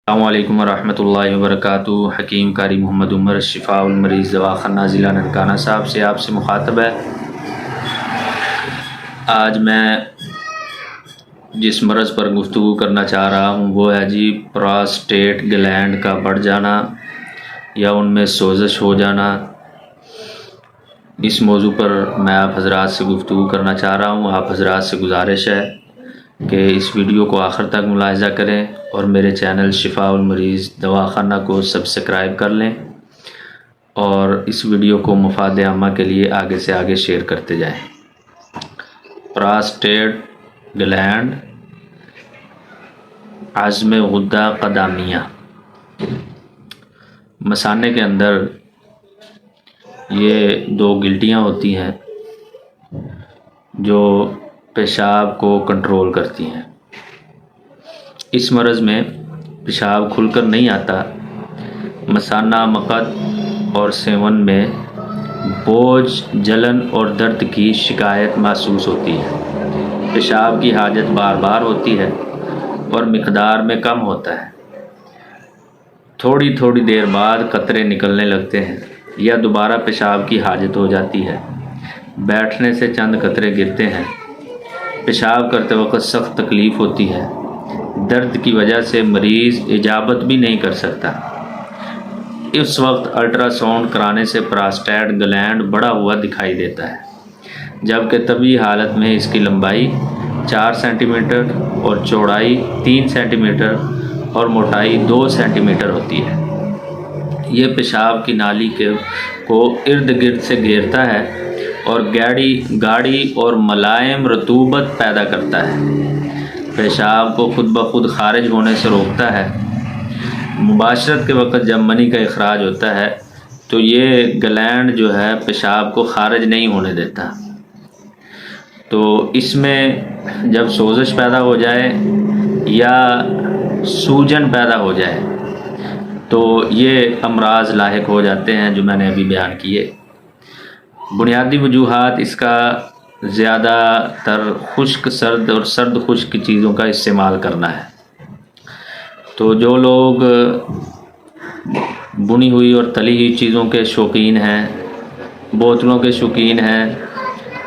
السلام علیکم ورحمۃ اللہ وبرکاتہ۔ حکیم قاری محمد عمر شفاء المریض دواخانہ ضلع ننکانہ صاحب سے آپ سے مخاطب ہے۔ آج میں جس مرض پر گفتگو کرنا چاہ رہا ہوں وہ ہے پراسٹیٹ گلینڈ کا بڑھ جانا یا ان میں سوزش ہو جانا۔ اس موضوع پر میں آپ حضرات سے گفتگو کرنا چاہ رہا ہوں۔ آپ حضرات سے گزارش ہے کہ اس ویڈیو کو آخر تک ملاحظہ کریں اور میرے چینل شفاء المریض دواخانہ کو سبسکرائب کر لیں اور اس ویڈیو کو مفاد عامہ کے لیے آگے سے آگے شیئر کرتے جائیں۔ پراسٹیٹ گلینڈ، عظم غدہ قدامیہ، مثانے کے اندر یہ دو گلٹیاں ہوتی ہیں جو پیشاب کو کنٹرول کرتی ہیں۔ اس مرض میں پیشاب کھل کر نہیں آتا۔ مثانہ، مقعد اور سیون میں بوجھ، جلن اور درد کی شکایت محسوس ہوتی ہے۔ پیشاب کی حاجت بار بار ہوتی ہے اور مقدار میں کم ہوتا ہے۔ تھوڑی تھوڑی دیر بعد قطرے نکلنے لگتے ہیں یا دوبارہ پیشاب کی حاجت ہو جاتی ہے۔ بیٹھنے سے چند قطرے گرتے ہیں۔ پیشاب کرتے وقت سخت تکلیف ہوتی ہے۔ درد کی وجہ سے مریض اجابت بھی نہیں کر سکتا۔ اس وقت الٹرا ساؤنڈ کرانے سے پراسٹیٹ گلینڈ بڑا ہوا دکھائی دیتا ہے، جبکہ طبیعی حالت میں اس کی لمبائی 4 سینٹی میٹر اور چوڑائی 3 سینٹی میٹر اور موٹائی 2 سینٹی میٹر ہوتی ہے۔ یہ پیشاب کی نالی کو ارد گرد سے گھیرتا ہے اور گاڑی اور ملائم رطوبت پیدا کرتا ہے۔ پیشاب کو خود بخود خارج ہونے سے روکتا ہے۔ مباشرت کے وقت جب منی کا اخراج ہوتا ہے تو یہ گلینڈ جو ہے پیشاب کو خارج نہیں ہونے دیتا۔ تو اس میں جب سوزش پیدا ہو جائے یا سوجن پیدا ہو جائے تو یہ امراض لاحق ہو جاتے ہیں جو میں نے ابھی بیان کیے۔ بنیادی وجوہات اس کا زیادہ تر خشک سرد اور سرد خشک کی چیزوں کا استعمال کرنا ہے۔ تو جو لوگ بنی ہوئی اور تلی ہوئی چیزوں کے شوقین ہیں، بوتلوں کے شوقین ہیں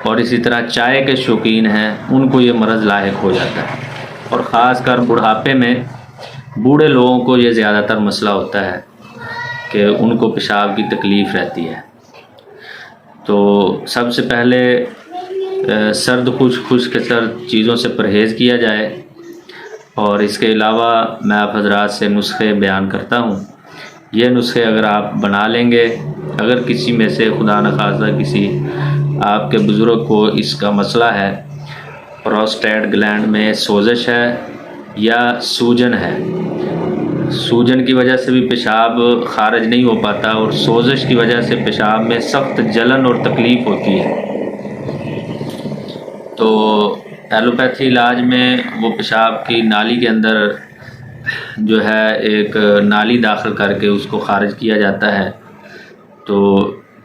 اور اسی طرح چائے کے شوقین ہیں، ان کو یہ مرض لاحق ہو جاتا ہے۔ اور خاص کر بڑھاپے میں بوڑھے لوگوں کو یہ زیادہ تر مسئلہ ہوتا ہے کہ ان کو پیشاب کی تکلیف رہتی ہے۔ تو سب سے پہلے سرد خشک سرد چیزوں سے پرہیز کیا جائے، اور اس کے علاوہ میں آپ حضرات سے نسخے بیان کرتا ہوں۔ یہ نسخے اگر آپ بنا لیں گے، اگر کسی میں سے خدا نخواستہ کسی آپ کے بزرگ کو اس کا مسئلہ ہے، پراسٹیٹ گلینڈ میں سوزش ہے یا سوجن ہے، سوجن کی وجہ سے بھی پیشاب خارج نہیں ہو پاتا اور سوزش کی وجہ سے پیشاب میں سخت جلن اور تکلیف ہوتی ہے، تو ایلوپیتھی علاج میں وہ پیشاب کی نالی کے اندر جو ہے ایک نالی داخل کر کے اس کو خارج کیا جاتا ہے۔ تو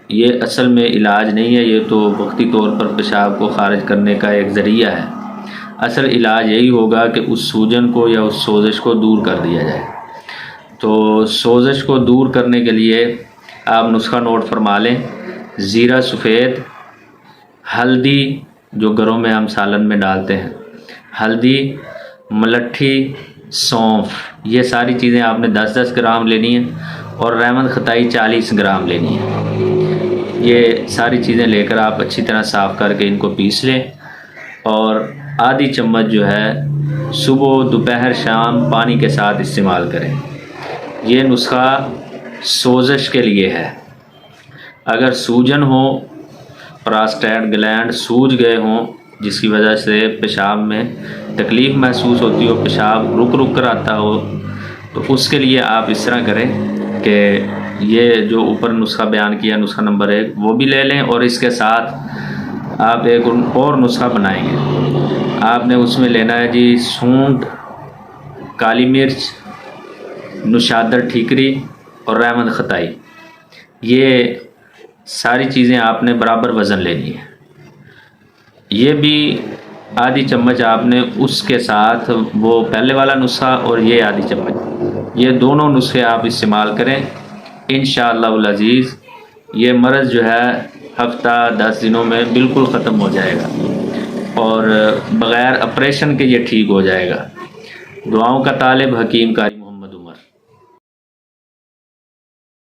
یہ اصل میں علاج نہیں ہے، یہ تو وقتی طور پر پیشاب کو خارج کرنے کا ایک ذریعہ ہے۔ اصل علاج یہی ہوگا کہ اس سوجن کو یا اس سوزش کو دور کر دیا جائے۔ تو سوزش کو دور کرنے کے لیے آپ نسخہ نوٹ فرما لیں: زیرہ سفید، ہلدی جو گھروں میں ہم سالن میں ڈالتے ہیں، ہلدی، ملٹھی، سونف، یہ ساری چیزیں آپ نے 10-10 گرام لینی ہیں، اور ریمن ختائی 40 گرام لینی ہے۔ یہ ساری چیزیں لے کر آپ اچھی طرح صاف کر کے ان کو پیس لیں، اور آدھی چمچ جو ہے صبح، دوپہر، شام پانی کے ساتھ استعمال کریں۔ یہ نسخہ سوزش کے لیے ہے۔ اگر سوجن ہو، پراسٹیٹ گلینڈ سوج گئے ہوں جس کی وجہ سے پیشاب میں تکلیف محسوس ہوتی ہو، پیشاب رک کر آتا ہو، تو اس کے لیے آپ اس طرح کریں کہ یہ جو اوپر نسخہ بیان کیا، نسخہ نمبر 1، وہ بھی لے لیں، اور اس کے ساتھ آپ ایک اور نسخہ بنائیں گے۔ آپ نے اس میں لینا ہے سونڈ، کالی مرچ، نشادر ٹھیکری اور ریمن ختائی۔ یہ ساری چیزیں آپ نے برابر وزن لینی ہے۔ یہ بھی آدھی چمچ آپ نے اس کے ساتھ وہ پہلے والا نسخہ اور یہ آدھی چمچ یہ دونوں نسخے آپ استعمال کریں، انشاءاللہ العزیز یہ مرض جو ہے ہفتہ 10 دنوں میں بالکل ختم ہو جائے گا اور بغیر آپریشن کے یہ ٹھیک ہو جائے گا۔ دعاؤں کا طالب، حکیم کا